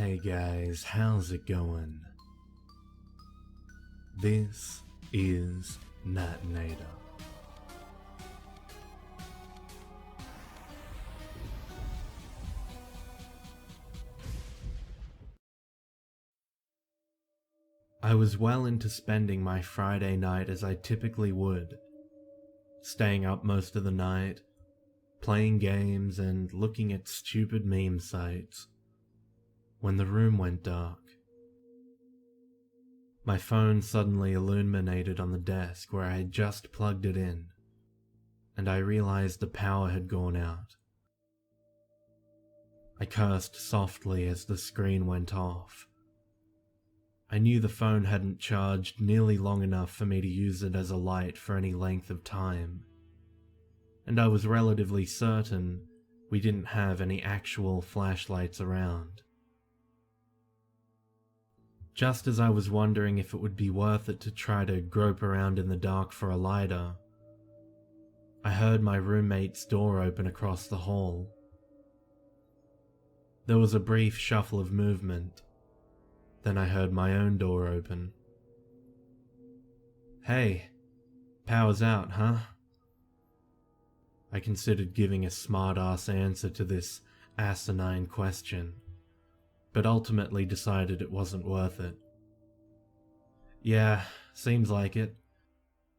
Hey guys, how's it going? This is Natenator. I was well into spending my Friday night as I typically would, staying up most of the night, playing games and looking at stupid meme sites, when the room went dark. My phone suddenly illuminated on the desk where I had just plugged it in, and I realized the power had gone out. I cursed softly as the screen went off. I knew the phone hadn't charged nearly long enough for me to use it as a light for any length of time, and I was relatively certain we didn't have any actual flashlights around. Just as I was wondering if it would be worth it to try to grope around in the dark for a lighter, I heard my roommate's door open across the hall. There was a brief shuffle of movement. Then I heard my own door open. "Hey, power's out, huh?" I considered giving a smart-ass answer to this asinine question, but ultimately decided it wasn't worth it. "Yeah, seems like it.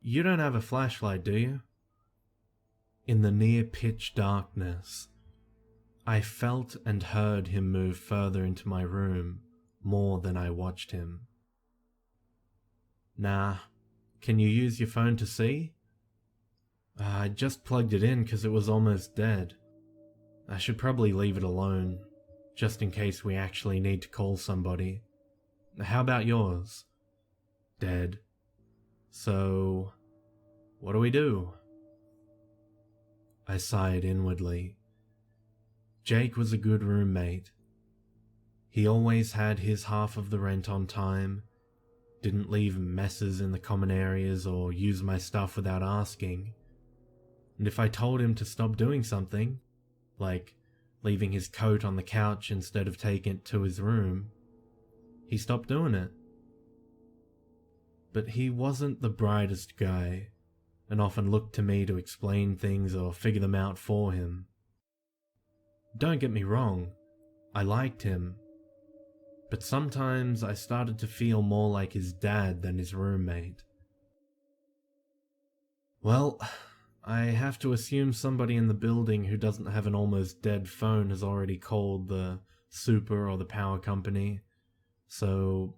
You don't have a flashlight, do you?" In the near-pitch darkness, I felt and heard him move further into my room more than I watched him. "Nah, can you use your phone to see?" "I just plugged it in because it was almost dead. I should probably leave it alone, just in case we actually need to call somebody. How about yours?" "Dead. So, what do we do?" I sighed inwardly. Jake was a good roommate. He always had his half of the rent on time, didn't leave messes in the common areas or use my stuff without asking, and if I told him to stop doing something, like leaving his coat on the couch instead of taking it to his room, he stopped doing it. But he wasn't the brightest guy, and often looked to me to explain things or figure them out for him. Don't get me wrong, I liked him, but sometimes I started to feel more like his dad than his roommate. Well, I have to assume somebody in the building who doesn't have an almost dead phone has already called the super or the power company, so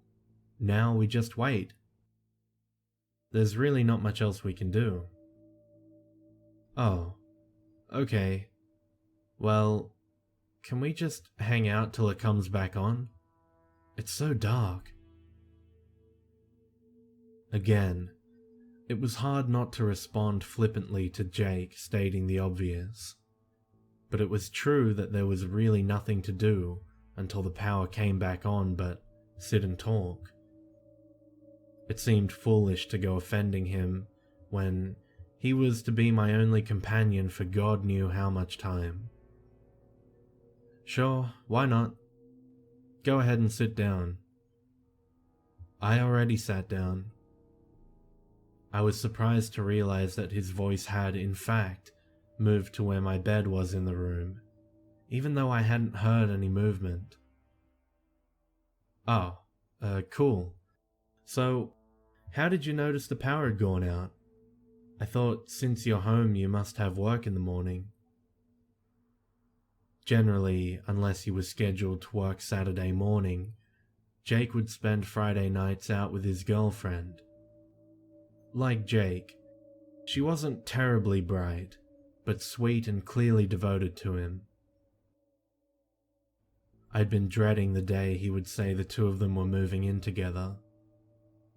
now we just wait. There's really not much else we can do. "Oh, okay. Well, can we just hang out till it comes back on? It's so dark." Again, it was hard not to respond flippantly to Jake stating the obvious, but it was true that there was really nothing to do until the power came back on but sit and talk. It seemed foolish to go offending him when he was to be my only companion for God knew how much time. "Sure, why not? Go ahead and sit down." I already sat down. I was surprised to realize that his voice had, in fact, moved to where my bed was in the room, even though I hadn't heard any movement. "Oh, cool. So, how did you notice the power had gone out? I thought since you're home you must have work in the morning." Generally, unless he was scheduled to work Saturday morning, Jake would spend Friday nights out with his girlfriend. Like Jake, she wasn't terribly bright, but sweet and clearly devoted to him. I'd been dreading the day he would say the two of them were moving in together,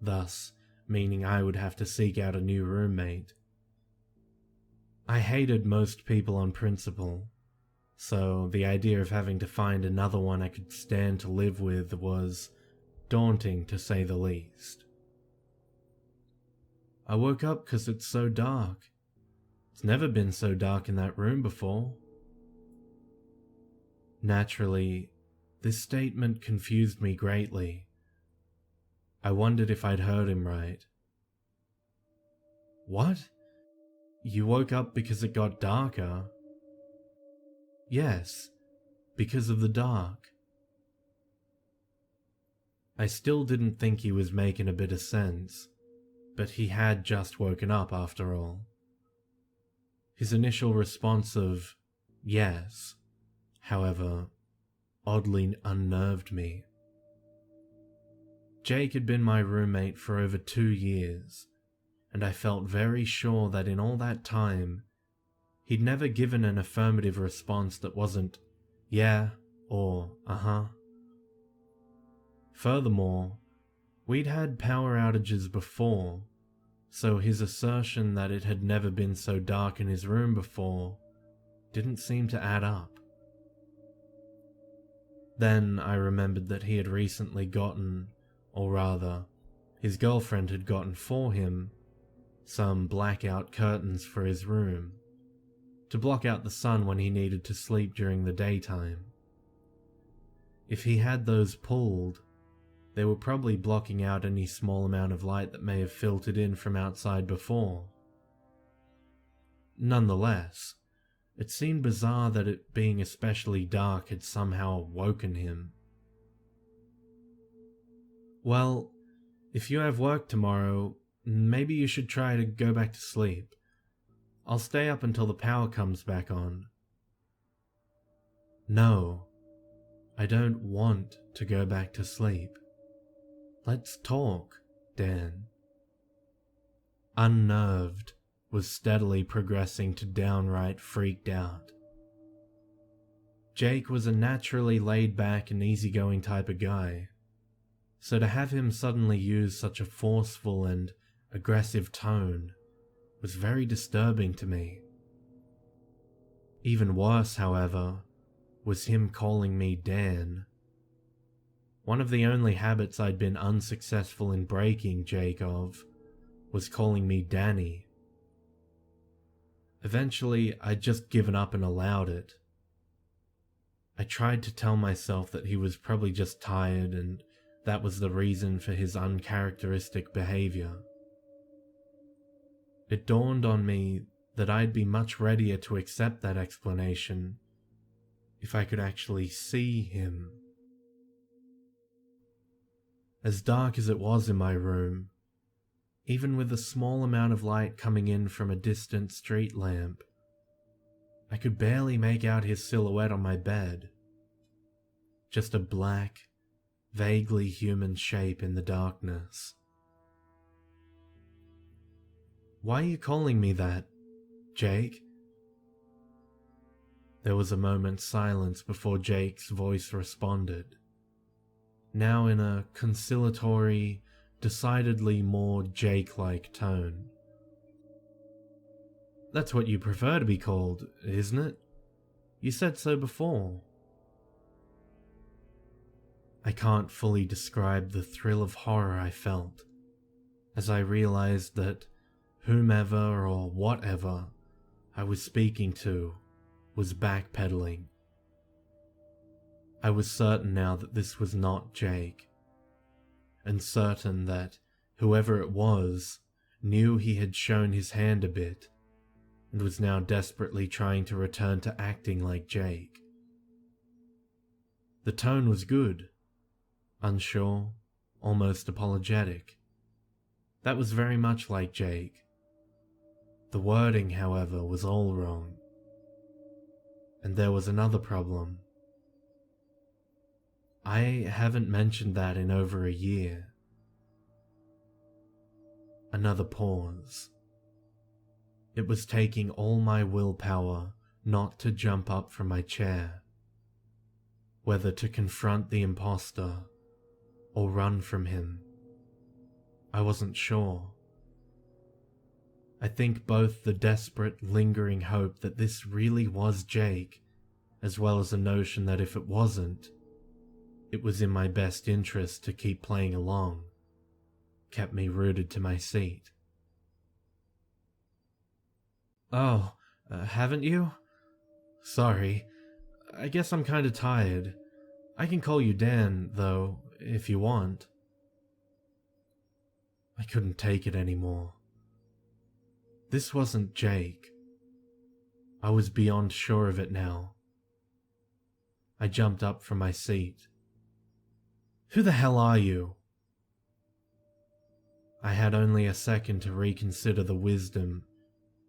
thus meaning I would have to seek out a new roommate. I hated most people on principle, so the idea of having to find another one I could stand to live with was daunting to say the least. "I woke up 'cause it's so dark. It's never been so dark in that room before." Naturally, This statement confused me greatly. I wondered if I'd heard him right. What? You woke up because it got darker? Yes, because of the dark. I still didn't think he was making a bit of sense, but he had just woken up after all. His initial response of yes, however, oddly unnerved me. Jake had been my roommate for over 2 years, and I felt very sure that in all that time, he'd never given an affirmative response that wasn't yeah or uh-huh. Furthermore, we'd had power outages before, so his assertion that it had never been so dark in his room before didn't seem to add up. Then I remembered that he had recently gotten, or rather, his girlfriend had gotten for him, some blackout curtains for his room, to block out the sun when he needed to sleep during the daytime. If he had those pulled, they were probably blocking out any small amount of light that may have filtered in from outside before. Nonetheless, it seemed bizarre that it being especially dark had somehow woken him. Well, if you have work tomorrow, maybe you should try to go back to sleep. I'll stay up until the power comes back on. No, I don't want to go back to sleep. Let's talk, Dan. Unnerved, was steadily progressing to downright freaked out. Jake was a naturally laid-back and easygoing type of guy, so to have him suddenly use such a forceful and aggressive tone was very disturbing to me. Even worse, however, was him calling me Dan. One of the only habits I'd been unsuccessful in breaking Jake of was calling me Danny. Eventually, I'd just given up and allowed it. I tried to tell myself that he was probably just tired and that was the reason for his uncharacteristic behavior. It dawned on me that I'd be much readier to accept that explanation if I could actually see him. As dark as it was in my room, even with a small amount of light coming in from a distant street lamp, I could barely make out his silhouette on my bed. Just a black, vaguely human shape in the darkness. Why are you calling me that, Jake? There was a moment's silence before Jake's voice responded, now in a conciliatory, decidedly more Jake-like tone. That's what you prefer to be called, isn't it? You said so before. I can't fully describe the thrill of horror I felt as I realized that whomever or whatever I was speaking to was backpedaling. I was certain now that this was not Jake, and certain that whoever it was knew he had shown his hand a bit and was now desperately trying to return to acting like Jake. The tone was good, unsure, almost apologetic. That was very much like Jake. The wording, however, was all wrong. And there was another problem. I haven't mentioned that in over a year. Another pause. It was taking all my willpower not to jump up from my chair, whether to confront the imposter or run from him. I wasn't sure. I think both the desperate, lingering hope that this really was Jake, as well as the notion that if it wasn't, it was in my best interest to keep playing along, kept me rooted to my seat. Oh, haven't you? Sorry, I guess I'm kinda tired. I can call you Dan, though, if you want. I couldn't take it anymore. This wasn't Jake. I was beyond sure of it now. I jumped up from my seat. Who the hell are you? I had only a second to reconsider the wisdom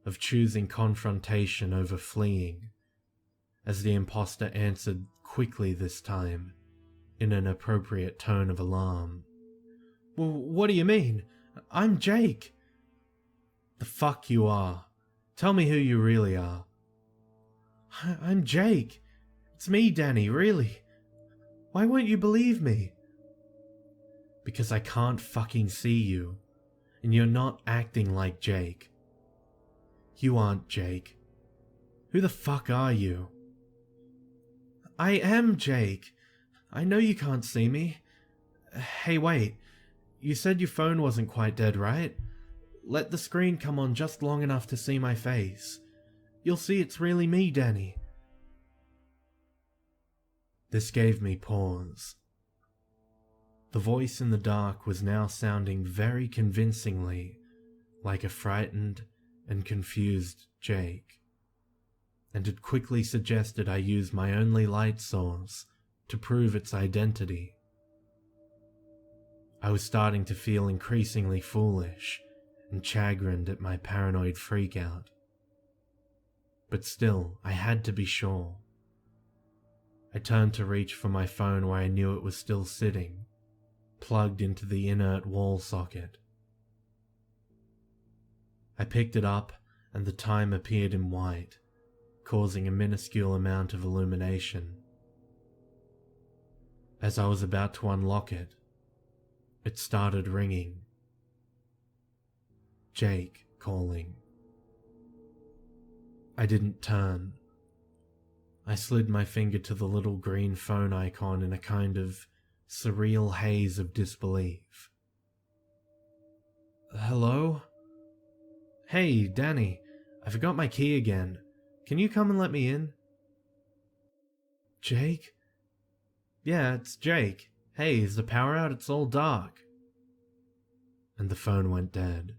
of choosing confrontation over fleeing, as the imposter answered quickly this time, in an appropriate tone of alarm. Well, what do you mean? I'm Jake. The fuck you are. Tell me who you really are. I'm Jake. It's me, Danny, really. Why won't you believe me? Because I can't fucking see you, and you're not acting like Jake. You aren't Jake. Who the fuck are you? I am Jake. I know you can't see me. Hey, wait. You said your phone wasn't quite dead, right? Let the screen come on just long enough to see my face. You'll see it's really me, Danny. This gave me pause. The voice in the dark was now sounding very convincingly like a frightened and confused Jake, and it quickly suggested I use my only light source to prove its identity. I was starting to feel increasingly foolish and chagrined at my paranoid freakout. But still, I had to be sure. I turned to reach for my phone where I knew it was still sitting, plugged into the inert wall socket. I picked it up and the time appeared in white, causing a minuscule amount of illumination. As I was about to unlock it, it started ringing. Jake calling. I didn't turn. I slid my finger to the little green phone icon in a kind of surreal haze of disbelief. Hello? Hey, Danny, I forgot my key again. Can you come and let me in? Jake? Yeah, it's Jake. Hey, is the power out? It's all dark. And the phone went dead.